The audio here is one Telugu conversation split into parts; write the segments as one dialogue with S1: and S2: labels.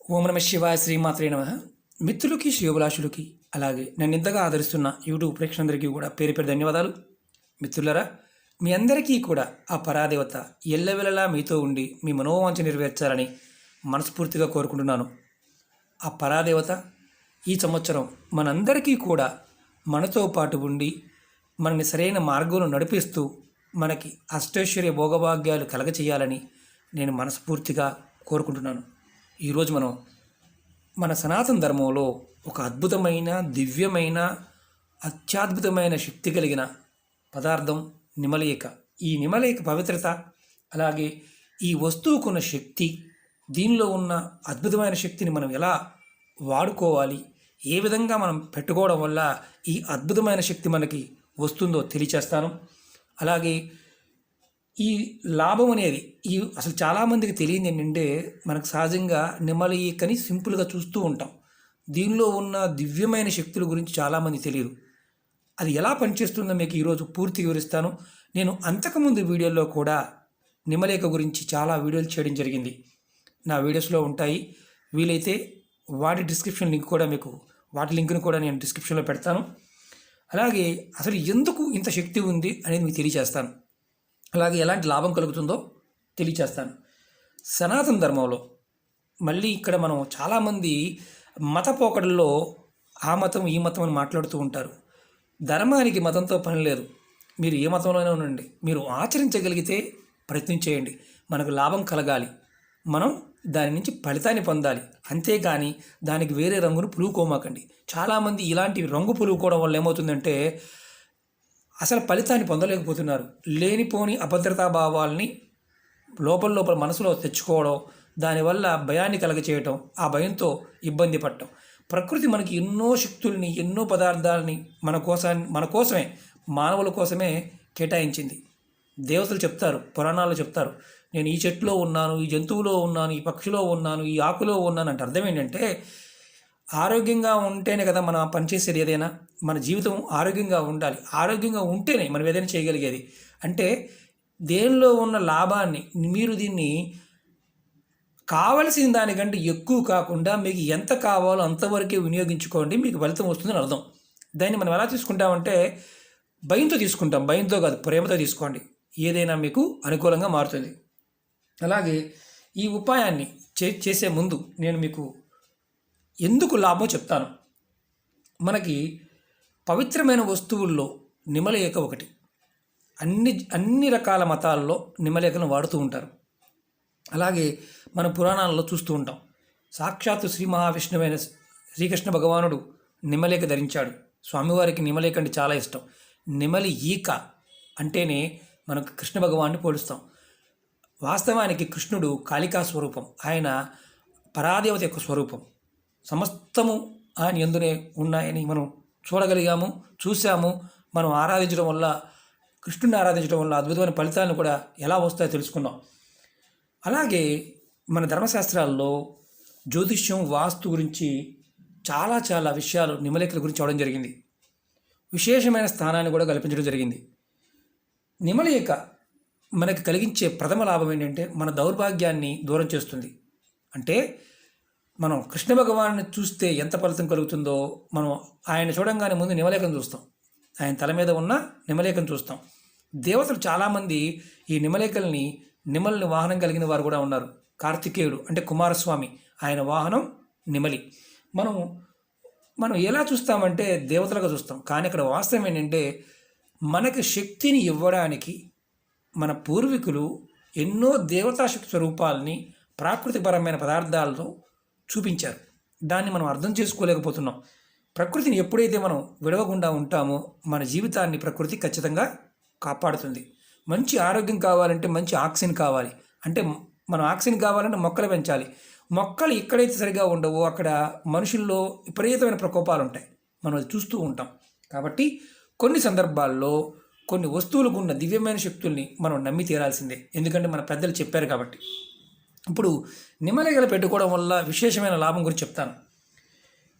S1: ఓం నమ శివాయ శ్రీమాత్రే నమ. మిత్రులకి శ్రేయోభిలాషులకి అలాగే నన్ను ఇంతగా ఆదరిస్తున్న యూట్యూబ్ ప్రేక్షకులందరికీ కూడా పేరు పేరు ధన్యవాదాలు. మిత్రులరా, మీ అందరికీ కూడా ఆ పరాదేవత ఎల్లవెల్లలా మీతో ఉండి మీ మనోవాంఛ నెరవేర్చాలని మనస్ఫూర్తిగా కోరుకుంటున్నాను. ఆ పరాదేవత ఈ సంవత్సరం మనందరికీ కూడా మనతో పాటు ఉండి మనని సరైన మార్గంలో నడిపిస్తూ మనకి అష్టైశ్వర్య భోగభాగ్యాలు కలగచేయాలని నేను మనస్ఫూర్తిగా కోరుకుంటున్నాను. ఈరోజు మనం మన సనాతన ధర్మంలో ఒక అద్భుతమైన దివ్యమైన అత్యద్భుతమైన శక్తి కలిగిన పదార్థం నిమలేక. ఈ నిమలేక పవిత్రత, అలాగే ఈ వస్తువుకున్న శక్తి, దీనిలో ఉన్న అద్భుతమైన శక్తిని మనం ఎలా వాడుకోవాలి, ఏ విధంగా మనం పెట్టుకోవడం వల్ల ఈ అద్భుతమైన శక్తి మనకి వస్తుందో తెలియచేస్తాను. అలాగే ఈ లాభం అనేది అసలు చాలామందికి తెలియదు ఏంటంటే, మనకు సహజంగా నిమలేకని సింపుల్గా చూస్తూ ఉంటాం. దీనిలో ఉన్న దివ్యమైన శక్తుల గురించి చాలామంది తెలియదు. అది ఎలా పనిచేస్తుందో మీకు ఈరోజు పూర్తిగా వివరిస్తాను. నేను అంతకుముందు వీడియోలో కూడా నిమలేక గురించి చాలా వీడియోలు చేయడం జరిగింది. నా వీడియోస్లో ఉంటాయి. వీలైతే వాటి డిస్క్రిప్షన్ లింక్ కూడా వాటి లింక్ను కూడా నేను డిస్క్రిప్షన్లో పెడతాను. అలాగే అసలు ఎందుకు ఇంత శక్తి ఉంది అనేది మీకు తెలియచేస్తాను. అలాగే ఎలాంటి లాభం కలుగుతుందో తెలియచేస్తాను. సనాతన ధర్మంలో మళ్ళీ ఇక్కడ మనం చాలామంది మత పోకడల్లో ఆ మతం ఈ మతం అని మాట్లాడుతూ ఉంటారు. ధర్మానికి మతంతో పని లేదు. మీరు ఏ మతంలోనే ఉండండి, మీరు ఆచరించగలిగితే ప్రయత్నం చేయండి. మనకు లాభం కలగాలి, మనం దాని నుంచి ఫలితాన్ని పొందాలి. అంతేగాని దానికి వేరే రంగును పులుకోమాకండి. చాలామంది ఇలాంటి రంగు పులుకోవడం వల్ల ఏమవుతుందంటే అసలు ఫలితాన్ని పొందలేకపోతున్నారు. లేనిపోని అభద్రతా భావాల్ని లోపల మనసులో తెచ్చుకోవడం, దానివల్ల భయాన్ని కలగచేయటం, ఆ భయంతో ఇబ్బంది పడటం. ప్రకృతి మనకి ఎన్నో శక్తుల్ని, ఎన్నో పదార్థాలని మన కోసమే, మానవుల కోసమే కేటాయించింది. దేవతలు చెప్తారు, పురాణాల్లో చెప్తారు, నేను ఈ చెట్టులో ఉన్నాను, ఈ జంతువులో ఉన్నాను, ఈ పక్షిలో ఉన్నాను, ఈ ఆకులో ఉన్నాను అంటే అర్థం ఏంటంటే, ఆరోగ్యంగా ఉంటేనే కదా మనం పనిచేసేది. ఏదైనా మన జీవితం ఆరోగ్యంగా ఉండాలి. ఆరోగ్యంగా ఉంటేనే మనం ఏదైనా చేయగలిగేది. అంటే దేనిలో ఉన్న లాభాన్ని మీరు దీన్ని కావలసిన దానికంటే ఎక్కువ కాకుండా మీకు ఎంత కావాలో అంతవరకే వినియోగించుకోండి, మీకు ఫలితం వస్తుందని అర్థం. దాన్ని మనం ఎలా తీసుకుంటామంటే భయంతో తీసుకుంటాం. భయంతో కాదు, ప్రేమతో తీసుకోండి. ఏదైనా మీకు అనుకూలంగా మారుతుంది. అలాగే ఈ ఉపాయాన్ని చేసే ముందు నేను మీకు ఎందుకు లాభం చెప్తాను. మనకి పవిత్రమైన వస్తువుల్లో నిమలేక ఒకటి. అన్ని రకాల మతాల్లో నిమలేకను వాడుతూ ఉంటారు. అలాగే మన పురాణాలలో చూస్తూ ఉంటాం. సాక్షాత్తు శ్రీ మహావిష్ణువైన శ్రీకృష్ణ భగవానుడు నిమలేక ధరించాడు. స్వామివారికి నిమలేక అంటే చాలా ఇష్టం. నిమలి ఈక అంటేనే మనకు కృష్ణ భగవాన్ని పోలుస్తాం. వాస్తవానికి కృష్ణుడు కాళికా స్వరూపం. ఆయన పరాదేవత యొక్క స్వరూపం. సమస్తము ఆయన యందునే ఉన్నాయని మనం చూసాము. మనం ఆరాధించడం వల్ల, కృష్ణుని ఆరాధించడం వల్ల అద్భుతమైన ఫలితాలను కూడా ఎలా వస్తాయో తెలుసుకున్నాం. అలాగే మన ధర్మశాస్త్రాల్లో జ్యోతిష్యం, వాస్తు గురించి చాలా విషయాలు నిమలేకల గురించి అవడం జరిగింది. విశేషమైన స్థానాన్ని కూడా కల్పించడం జరిగింది. నిమలేక మనకి కలిగించే ప్రథమ లాభం ఏంటంటే మన దౌర్భాగ్యాన్ని దూరం చేస్తుంది. అంటే మనం కృష్ణ భగవాన్ని చూస్తే ఎంత ఫలితం కలుగుతుందో, మనం ఆయన చూడంగానే ముందు నిమలేకను చూస్తాం. ఆయన తల మీద ఉన్న నిమలేకను చూస్తాం. దేవతలు చాలామంది ఈ నిమల్ని వాహనం కలిగిన వారు కూడా ఉన్నారు. కార్తికేయుడు అంటే కుమారస్వామి, ఆయన వాహనం నిమలి. మనం ఎలా చూస్తామంటే దేవతలుగా చూస్తాం. కానీ ఇక్కడ వాస్తవం ఏంటంటే మనకి శక్తిని ఇవ్వడానికి మన పూర్వీకులు ఎన్నో దేవతాశక్తి స్వరూపాలని ప్రాకృతికపరమైన పదార్థాలతో చూపించారు. దాన్ని మనం అర్థం చేసుకోలేకపోతున్నాం. ప్రకృతిని ఎప్పుడైతే మనం విడవకుండా ఉంటామో మన జీవితాన్ని ప్రకృతి ఖచ్చితంగా కాపాడుతుంది. మంచి ఆరోగ్యం కావాలంటే మంచి ఆక్సిజన్ కావాలి. అంటే మనం ఆక్సిజన్ కావాలంటే మొక్కలు పెంచాలి. మొక్కలు ఎక్కడైతే సరిగా ఉండవో అక్కడ మనుషుల్లో విపరీతమైన ప్రకోపాలు ఉంటాయి. మనం అది చూస్తూ ఉంటాం. కాబట్టి కొన్ని సందర్భాల్లో కొన్ని వస్తువులకు ఉన్న దివ్యమైన శక్తుల్ని మనం నమ్మి తీరాల్సిందే. ఎందుకంటే మన పెద్దలు చెప్పారు కాబట్టి. ఇప్పుడు నిమలేకలు పెట్టుకోవడం వల్ల విశేషమైన లాభం గురించి చెప్తాను.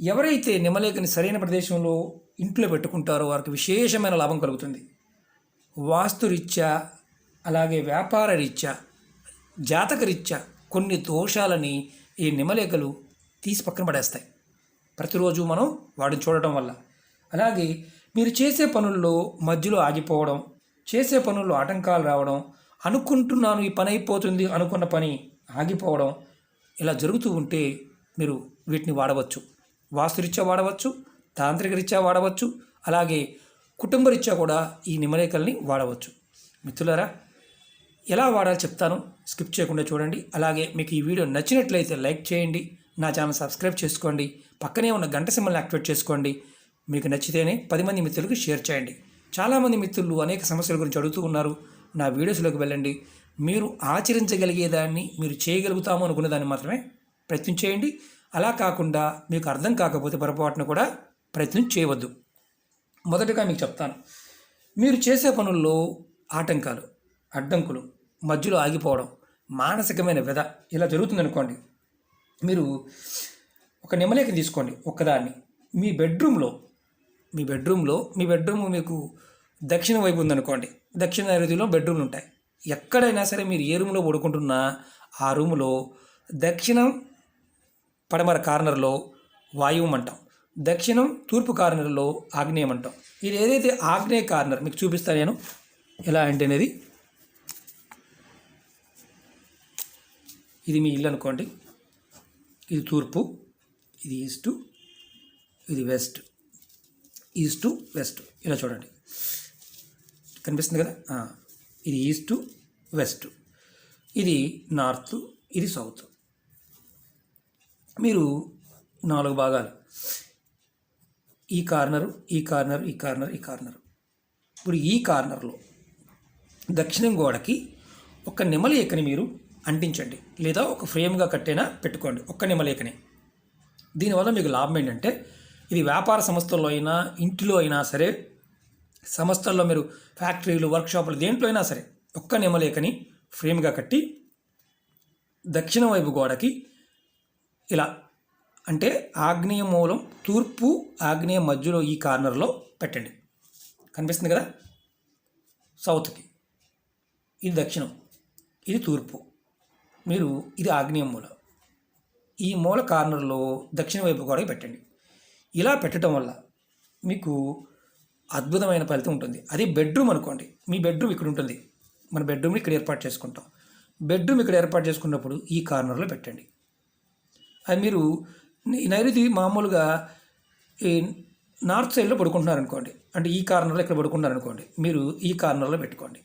S1: ఎవరైతే నిమలేకని సరైన ప్రదేశంలో ఇంట్లో పెట్టుకుంటారో వారికి విశేషమైన లాభం కలుగుతుంది. వాస్తురీత్యా, అలాగే వ్యాపార రీత్యా, జాతక రీత్యా కొన్ని దోషాలని ఈ నిమలేకలు తీసి పక్కన పడేస్తాయి ప్రతిరోజు మనం వాటిని చూడటం వల్ల. అలాగే మీరు చేసే పనుల్లో మధ్యలో ఆగిపోవడం, చేసే పనుల్లో ఆటంకాలు రావడం, అనుకుంటున్నాను ఈ పని అయిపోతుంది అనుకున్న పని ఆగిపోవడం, ఇలా జరుగుతూ ఉంటే మీరు వీటిని వాడవచ్చు. వాస్తురీత్యా వాడవచ్చు, తాంత్రిక రీత్యా వాడవచ్చు, అలాగే కుటుంబ రీత్యా కూడా ఈ నిమ్మరేకల్ని వాడవచ్చు. మిత్రులారా, ఎలా వాడాలో చెప్తాను, స్కిప్ చేయకుండా చూడండి. అలాగే మీకు ఈ వీడియో నచ్చినట్లయితే లైక్ చేయండి, నా ఛానల్ సబ్స్క్రైబ్ చేసుకోండి, పక్కనే ఉన్న గంట సింబల్ని యాక్టివేట్ చేసుకోండి. మీకు నచ్చితేనే 10 మంది మిత్రులకు షేర్ చేయండి. చాలామంది మిత్రులు అనేక సమస్యల గురించి అడుగుతూ ఉన్నారు. నా వీడియోస్లోకి వెళ్ళండి. మీరు ఆచరించగలిగేదాన్ని, మీరు చేయగలుగుతాము అనుకునే దాన్ని మాత్రమే ప్రయత్నం చేయండి. అలా కాకుండా మీకు అర్థం కాకపోతే పొరపాటున కూడా ప్రయత్నం చేయవద్దు. మొదటగా మీకు చెప్తాను, మీరు చేసే పనుల్లో ఆటంకాలు, అడ్డంకులు, మధ్యలో ఆగిపోవడం, మానసికమైన వ్యధ ఇలా జరుగుతుందనుకోండి. మీరు ఒక నిమ్మలేఖని తీసుకోండి, ఒక్కదాన్ని మీ బెడ్రూమ్లో మీ బెడ్రూమ్ మీకు దక్షిణ వైపు ఉందనుకోండి. దక్షిణ నైరుతిలో బెడ్రూమ్లు ఉంటాయి. ఎక్కడైనా సరే మీరు ఏ రూమ్లో పడుకుంటున్నా ఆ రూములో దక్షిణం పడమర కార్నర్లో వాయువు అంటాం, దక్షిణం తూర్పు కార్నర్లో ఆగ్నేయం అంటాం. ఇది ఏదైతే ఆగ్నేయ కార్నర్ మీకు చూపిస్తాను నేను ఎలా అంటే అనేది, ఇది మీ ఇల్లు అనుకోండి. ఇది తూర్పు, ఇది ఈస్టు, ఇది వెస్ట్, ఈస్టు వెస్ట్ ఇలా చూడండి, కనిపిస్తుంది కదా. ఇది ఈస్టు వెస్ట్, ఇది నార్త్, ఇది సౌత్. మీరు 4 భాగాలు, ఈ కార్నరు, ఈ కార్నర్, ఈ కార్నర్, ఈ కార్నర్. ఇప్పుడు ఈ కార్నర్లో దక్షిణం గోడకి ఒక నిమ్మలేఖని మీరు అంటించండి, లేదా ఒక ఫ్రేమ్గా కట్టైనా పెట్టుకోండి, ఒక్క నిమ్మలేఖని. దీనివల్ల మీకు లాభం ఏంటంటే, ఇది వ్యాపార సంస్థల్లో అయినా ఇంటిలో అయినా సరే, సంస్థల్లో మీరు ఫ్యాక్టరీలు, వర్క్షాపులు దేంట్లో అయినా సరే ఒక్క నిమ్మలేఖని ఫ్రేమ్గా కట్టి దక్షిణ వైపు గోడకి ఇలా, అంటే ఆగ్నేయ మూలం తూర్పు ఆగ్నేయ మధ్యలో ఈ కార్నర్లో పెట్టండి. కనిపిస్తుంది కదా. సౌత్కి ఇది దక్షిణం, ఇది తూర్పు, మీరు ఇది ఆగ్నేయ మూల, ఈ మూల కార్నర్లో దక్షిణ వైపు గోడకి పెట్టండి. ఇలా పెట్టడం వల్ల మీకు అద్భుతమైన ఫలితం ఉంటుంది. అది బెడ్రూమ్ అనుకోండి, మీ బెడ్రూమ్ ఇక్కడ ఉంటుంది, మన బెడ్రూమ్ని ఇక్కడ ఏర్పాటు చేసుకుంటాం. బెడ్రూమ్ ఇక్కడ ఏర్పాటు చేసుకున్నప్పుడు ఈ కార్నర్లో పెట్టండి. అది మీరు నైరుతి మామూలుగా ఈ నార్త్ సైడ్లో పడుకుంటున్నారు అనుకోండి, అంటే ఈ కార్నర్లో ఇక్కడ పడుకుంటున్నారు అనుకోండి, మీరు ఈ కార్నర్లో పెట్టుకోండి.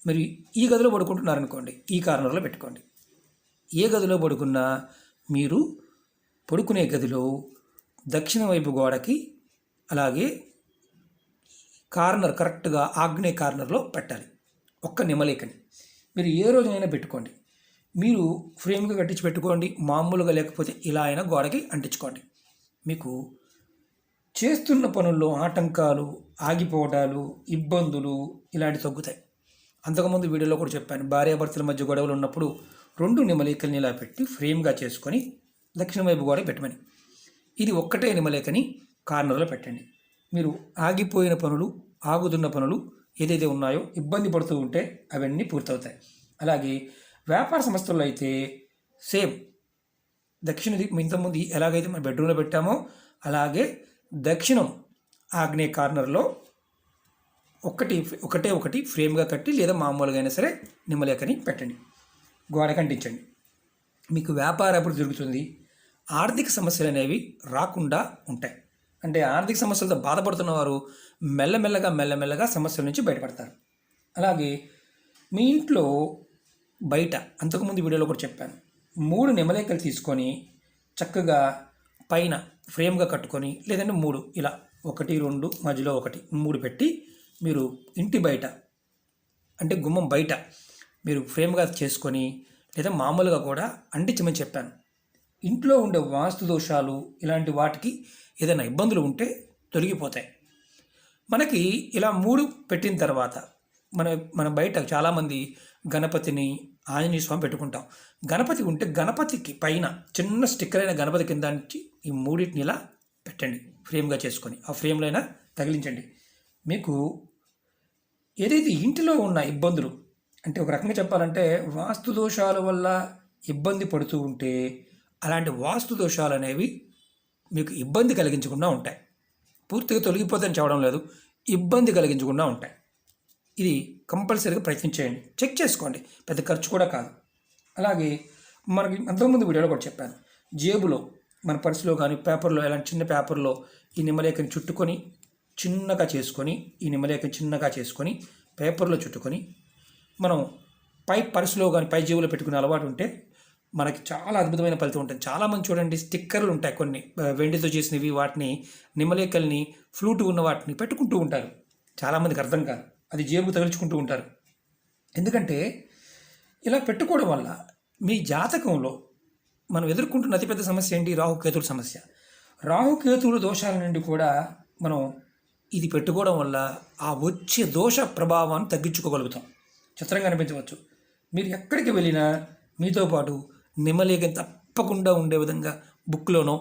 S1: మీరు ఈ గదిలో పడుకుంటున్నారు అనుకోండి, ఈ కార్నర్లో పెట్టుకోండి. ఏ గదిలో పడుకున్నా మీరు పడుకునే గదిలో దక్షిణ వైపు గోడకి అలాగే కార్నర్ కరెక్ట్గా ఆగ్నేయ కార్నర్లో పెట్టాలి ఒక్క నిమ్మలేఖని. మీరు ఏ రోజునైనా పెట్టుకోండి, మీరు ఫ్రేమ్గా కట్టించి పెట్టుకోండి, మామూలుగా లేకపోతే ఇలా అయినా గోడకి అంటించుకోండి. మీకు చేస్తున్న పనుల్లో ఆటంకాలు, ఆగిపోవడాలు, ఇబ్బందులు ఇలాంటివి తగ్గుతాయి. అంతకుముందు వీడియోలో కూడా చెప్పాను, భార్యాభర్తల మధ్య గొడవలు ఉన్నప్పుడు 2 నిమ్మలేఖల్ని ఇలా పెట్టి ఫ్రేమ్గా చేసుకొని దక్షిణ వైపు గోడ పెట్టమని. ఇది ఒక్కటే నిమ్మలేఖని కార్నర్లో పెట్టండి. మీరు ఆగిపోయిన పనులు, ఆగుతున్న పనులు ఏదైతే ఉన్నాయో, ఇబ్బంది పడుతూ ఉంటే అవన్నీ పూర్తవుతాయి. అలాగే వ్యాపార సంస్థల్లో అయితే సేమ్ దక్షిణది ఇంతకుముందు ఎలాగైతే మన బెడ్రూమ్లో పెట్టామో అలాగే దక్షిణం ఆగ్నేయ కార్నర్లో ఒకటి ఫ్రేమ్గా కట్టి లేదా మామూలుగా అయినా సరే నిమ్మలేఖని పెట్టండి, గోడకి అంటించండి. మీకు వ్యాపార అభివృద్ధి జరుగుతుంది, ఆర్థిక సమస్యలు అనేవి రాకుండా ఉంటాయి. అంటే ఆర్థిక సమస్యలతో బాధపడుతున్న వారు మెల్లమెల్లగా సమస్యల నుంచి బయటపడతారు. అలాగే మీ ఇంట్లో బయట అంతకుముందు వీడియోలో కూడా చెప్పాను, 3 నిమ్మలేఖలు తీసుకొని చక్కగా పైన ఫ్రేమ్గా కట్టుకొని, లేదంటే 3 ఇలా 1, 2 మధ్యలో 1, 3 పెట్టి మీరు ఇంటి బయట అంటే గుమ్మం బయట మీరు ఫ్రేమ్గా చేసుకొని లేదా మామూలుగా కూడా అంటించమని చెప్పాను. ఇంట్లో ఉండే వాస్తు దోషాలు ఇలాంటి వాటికి ఏదైనా ఇబ్బందులు ఉంటే తొలగిపోతాయి. మనకి ఇలా 3 పెట్టిన తర్వాత మన బయట చాలామంది గణపతిని, ఆంజనేయ స్వామి పెట్టుకుంటాం. గణపతి ఉంటే గణపతికి పైన చిన్న స్టిక్కర్ అయిన గణపతి కింద నుంచి ఈ 3 ఇలా పెట్టండి ఫ్రేమ్గా చేసుకొని, ఆ ఫ్రేమ్లో అయినా తగిలించండి. మీకు ఏదైతే ఇంటిలో ఉన్న ఇబ్బందులు, అంటే ఒక రకంగా చెప్పాలంటే వాస్తు దోషాల వల్ల ఇబ్బంది పడుతూ ఉంటే అలాంటి వాస్తు దోషాలు అనేవి మీకు ఇబ్బంది కలిగించకుండా ఉంటాయి. పూర్తిగా తొలగిపోతాయని చెప్పడం లేదు, ఇబ్బంది కలిగించకుండా ఉంటాయి. ఇది కంపల్సరీగా ప్రయత్నం చేయండి, చెక్ చేసుకోండి, పెద్ద ఖర్చు కూడా కాదు. అలాగే మనకి అంతకుముందు వీడియోలో కూడా చెప్పాను, జేబులో మన పర్సులో కానీ పేపర్లో, ఇలాంటి చిన్న పేపర్లో ఈ నిమ్మలేఖని చుట్టుకొని చిన్నగా చేసుకొని, ఈ నిమ్మలేఖని చిన్నగా చేసుకొని పేపర్లో చుట్టుకొని మనం పర్సులో కానీ పై జేబులో పెట్టుకునే అలవాటు ఉంటే మనకి చాలా అద్భుతమైన ఫలితం ఉంటుంది. చాలామంది చూడండి, స్టిక్కర్లు ఉంటాయి కొన్ని వెండితో చేసినవి, వాటిని నిమ్మలేఖల్ని ఫ్లూట్ ఉన్న వాటిని పెట్టుకుంటూ ఉంటారు. చాలామందికి అర్థం కాదు, అది జేబు తగిలించుకుంటూ ఉంటారు. ఎందుకంటే ఇలా పెట్టుకోవడం వల్ల మీ జాతకంలో మనం ఎదుర్కొంటున్న అతిపెద్ద సమస్య ఏంటి? రాహుకేతుల సమస్య. రాహుకేతువుల దోషాల నుండి కూడా మనం ఇది పెట్టుకోవడం వల్ల ఆ వచ్చే దోష ప్రభావాన్ని తగ్గించుకోగలుగుతాం. చిత్రంగా అనిపించవచ్చు. మీరు ఎక్కడికి వెళ్ళినా మీతో పాటు నిమ్మలేఖని తప్పకుండా ఉండే విధంగా బుక్లోనో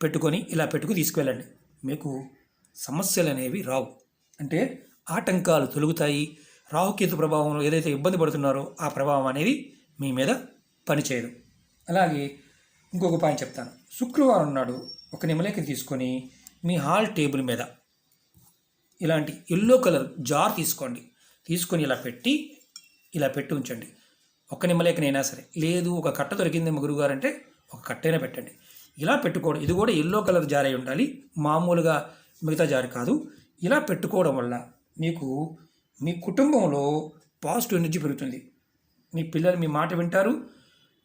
S1: పెట్టుకొని ఇలా తీసుకువెళ్ళండి. మీకు సమస్యలు అనేవి రావు, అంటే ఆటంకాలు తొలుగుతాయి. రాహుకేతు ప్రభావంలో ఏదైతే ఇబ్బంది పడుతున్నారో ఆ ప్రభావం అనేది మీ మీద పనిచేయదు. అలాగే ఇంకొక పాయింట్ చెప్తాను. శుక్రవారం నాడు ఒక నిమ్మలేఖని తీసుకొని మీ హాల్ టేబుల్ మీద ఇలాంటి ఎల్లో కలర్ జార్ తీసుకొని ఇలా పెట్టి ఉంచండి. ఒక్క నిమ్మలేఖనైనా సరే, లేదు ఒక కట్ట దొరికింది గురువుగారు అంటే ఒక కట్టైనా పెట్టండి. ఇలా పెట్టుకోవడం, ఇది కూడా ఎల్లో కలర్ జార్ అయి ఉండాలి, మామూలుగా మిగతా జార్ కాదు. ఇలా పెట్టుకోవడం వల్ల మీకు మీ కుటుంబంలో పాజిటివ్ ఎనర్జీ పెరుగుతుంది. మీ పిల్లలు మీ మాట వింటారు.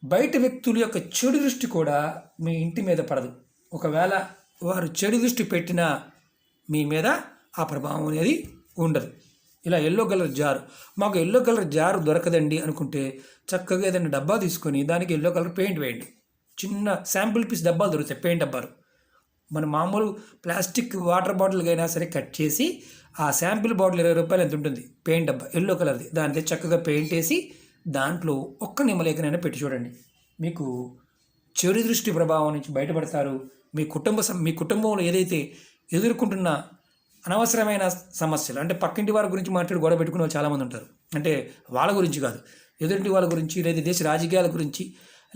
S1: బయట వ్యక్తుల యొక్క చెడు దృష్టి కూడా మీ ఇంటి మీద పడదు. ఒకవేళ వారు చెడు దృష్టి పెట్టినా మీ మీద ఆ ప్రభావం అనేది ఉండదు. ఇలా ఎల్లో కలర్ జారు, మాకు ఎల్లో కలర్ జారు దొరకదండి అనుకుంటే చక్కగా ఏదైనా డబ్బా తీసుకొని దానికి ఎల్లో కలర్ పెయింట్ వేయండి. చిన్న శాంపుల్ పీస్ డబ్బాలు దొరుకుతాయి, పెయింట్ డబ్బాలు. మన మామూలు ప్లాస్టిక్ వాటర్ బాటిల్కి అయినా సరే కట్ చేసి ఆ శాంపిల్ బాటిల్ 20 రూపాయలు ఎంత ఉంటుంది, పెయింట్ డబ్బా ఎల్లో కలర్ది, దానితో చక్కగా పెయింట్ వేసి దాంట్లో ఒక్క నిమ్మలేఖనైనా పెట్టి చూడండి. మీకు చెడు దృష్టి ప్రభావం నుంచి బయటపడతారు. మీ కుటుంబంలో ఏదైతే ఎదుర్కొంటున్న అనవసరమైన సమస్యలు, అంటే పక్కింటి వారి గురించి మాట్లాడి గొడవ పెట్టుకునే వాళ్ళు చాలామంది ఉంటారు. అంటే వాళ్ళ గురించి కాదు, ఎదుటి వాళ్ళ గురించి, లేదా దేశ రాజకీయాల గురించి,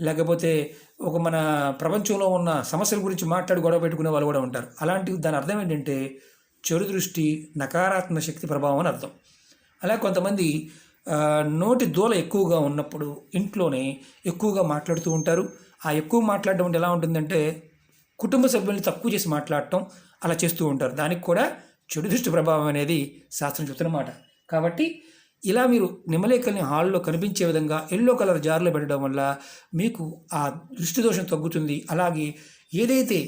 S1: లేకపోతే ఒక మన ప్రపంచంలో ఉన్న సమస్యల గురించి మాట్లాడి గొడవ పెట్టుకునే వాళ్ళు కూడా ఉంటారు. దాని అర్థం ఏంటంటే చెడు దృష్టి, నకారాత్మక శక్తి ప్రభావం అని అర్థం. అలాగే కొంతమంది నోటి దూల ఎక్కువగా ఉన్నప్పుడు ఇంట్లోనే ఎక్కువగా మాట్లాడుతూ ఉంటారు. ఆ ఎక్కువ మాట్లాడడం అంటే ఎలా ఉంటుందంటే కుటుంబ సభ్యుల్ని తక్కువ చేసి మాట్లాడటం అలా చేస్తూ ఉంటారు. దానికి కూడా చెడు దృష్టి ప్రభావం అనేది శాస్త్రం చెప్తున్నమాట. కాబట్టి ఇలా మీరు నిమ్మలేఖల్ని హాల్లో కనిపించే విధంగా ఎల్లో కలర్ జార్లో పెట్టడం వల్ల మీకు ఆ దృష్టి దోషం తగ్గుతుంది. అలాగే ఏదైతే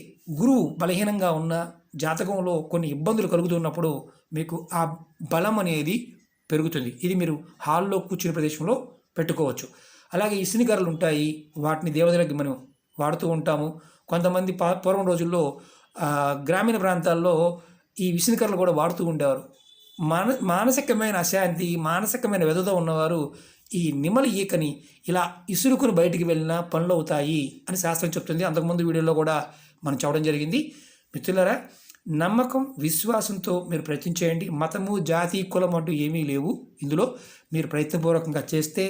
S1: గురువు బలహీనంగా ఉన్న జాతకంలో కొన్ని ఇబ్బందులు కలుగుతున్నప్పుడు మీకు ఆ బలం అనేది పెరుగుతుంది. ఇది మీరు హాల్లో కూర్చునే ప్రదేశంలో పెట్టుకోవచ్చు. అలాగే ఇసునికర్రలు ఉంటాయి, వాటిని దేవతలకి మనం వాడుతూ ఉంటాము. కొంతమంది పూర్వం రోజుల్లో గ్రామీణ ప్రాంతాల్లో ఈ విసునికర్రలు కూడా వాడుతూ ఉండేవారు. మానసికమైన అశాంతి, మానసికమైన వ్యధతో ఉన్నవారు ఈ నిమ్మల ఈకని ఇలా ఇసురుకుని బయటికి వెళ్ళినా పనులు అవుతాయి అని శాస్త్రం చెప్తుంది. అంతకుముందు వీడియోలో కూడా మనం చెప్పడం జరిగింది. మిత్రులారా, నమ్మకం, విశ్వాసంతో మీరు ప్రయత్నించేయండి. మతము, జాతి, కులం అంటూ ఏమీ లేవు ఇందులో. మీరు ప్రయత్నపూర్వకంగా చేస్తే,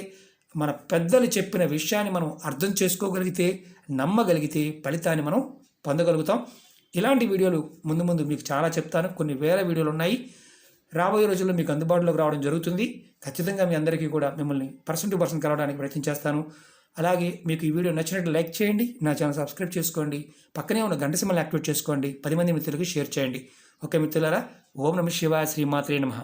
S1: మన పెద్దలు చెప్పిన విషయాన్ని మనం అర్థం చేసుకోగలిగితే, నమ్మగలిగితే ఫలితాన్ని మనం పొందగలుగుతాం. ఇలాంటి వీడియోలు ముందు మీకు చాలా చెప్తాను. కొన్ని వేల వీడియోలు ఉన్నాయి. రాబోయే రోజుల్లో మీకు అందుబాటులోకి రావడం జరుగుతుంది. ఖచ్చితంగా మీ అందరికీ కూడా మిమ్మల్ని పర్సన్ టు పర్సన్ కలవడానికి ప్రయత్నం చేస్తాను. అలాగే మీకు ఈ వీడియో నచ్చినట్టు లైక్ చేయండి, నా ఛానల్ సబ్స్క్రైబ్ చేసుకోండి, పక్కనే ఉన్న గంట సింబల్ని యాక్టివేట్ చేసుకోండి, 10 మంది మిత్రులకు షేర్ చేయండి. ఓకే మిత్రులారా, ఓం నమః శివాయ, శ్రీమాత్రే నమః.